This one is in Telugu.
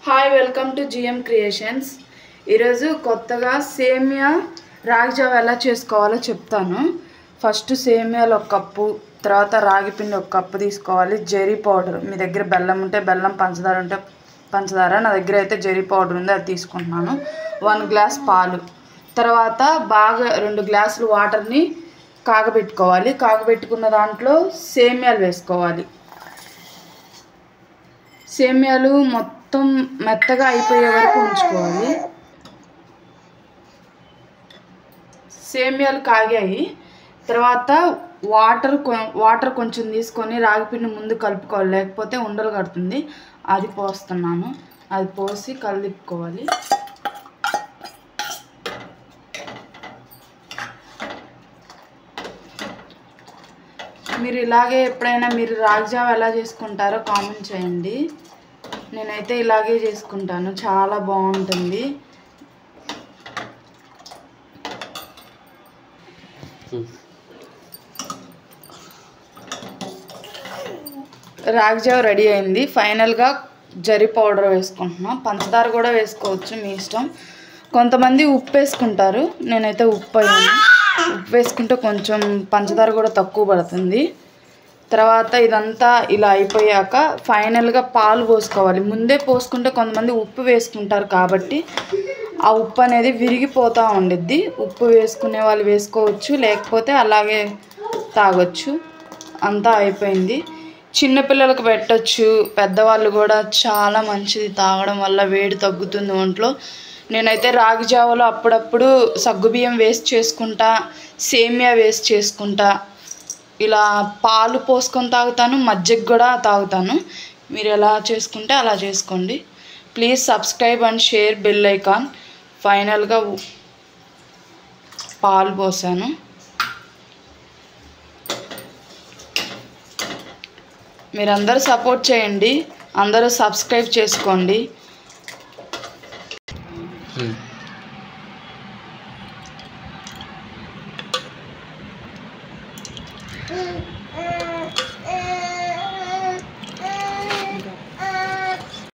Hi welcome to GM creations. ఈరోజు కొత్తగా సేమియా రాగి జావ ఎలా చేసుకోవాలో చెప్తాను. ఫస్ట్ సేమియాలు ఒక కప్పు, తర్వాత రాగి పిండి ఒక కప్పు తీసుకోవాలి. జెరీ పౌడర్, మీ దగ్గర బెల్లం ఉంటే బెల్లం, పంచదార ఉంటే పంచదార, నా దగ్గర అయితే జెరీ పౌడర్ ఉంది, అది తీసుకుంటున్నాను. 1 గ్లాస్ పాలు, తర్వాత బాగా 2 గ్లాసులు వాటర్ని కాగబెట్టుకోవాలి. కాగబెట్టుకున్న దాంట్లో సేమియాలు వేసుకోవాలి. సేమియాలు మొత్తం మెత్తగా అయిపోయే వరకు ఉంచుకోవాలి. సేమియాలు కాగాయి, తర్వాత వాటర్ కొంచెం తీసుకొని రాగిపిండి ముందు కలుపుకోవాలి, లేకపోతే ఉండలు కడుతుంది. అది పోస్తున్నాను. అది పోసి కలిపుకోవాలి. మీరు ఇలాగే ఎప్పుడైనా మీరు రాగి జావ ఎలా చేసుకుంటారో కామెంట్ చేయండి. నేనైతే ఇలాగే చేసుకుంటాను, చాలా బాగుంటుంది. రాగి జావ రెడీ అయింది. ఫైనల్గా జరీ పౌడర్ వేసుకుంటున్నాం. పంచదార కూడా వేసుకోవచ్చు, మీ ఇష్టం. కొంతమంది ఉప్పు వేసుకుంటారు, నేనైతే ఉప్పు వేసుకుంటే కొంచెం పంచదార కూడా తక్కువ పడుతుంది. తర్వాత ఇదంతా ఇలా అయిపోయాక ఫైనల్గా పాలు పోసుకోవాలి. ముందే పోసుకుంటే కొంతమంది ఉప్పు వేసుకుంటారు, కాబట్టి ఆ ఉప్పు అనేది విరిగిపోతూ ఉండిద్ది. ఉప్పు వేసుకునే వాళ్ళు వేసుకోవచ్చు, లేకపోతే అలాగే తాగొచ్చు. అంతా అయిపోయింది. చిన్నపిల్లలకు పెట్టచ్చు, పెద్దవాళ్ళు కూడా చాలా మంచిది తాగడం వల్ల, వేడి తగ్గుతుంది ఒంట్లో. నేనైతే రాగి జావలో అప్పుడప్పుడు సగ్గుబియ్యం వేస్ట్ చేసుకుంటా, సేమియా వేస్ట్ చేసుకుంటా, ఇలా పాలు పోసుకొని తాగుతాను, మజ్జిగ కూడా తాగుతాను. మీరు ఎలా చేసుకుంటే అలా చేసుకోండి. Please subscribe and share bell icon. ఫైనల్గా పాలు పోసాను. మీరందరూ సపోర్ట్ చేయండి, అందరూ సబ్స్క్రైబ్ చేసుకోండి.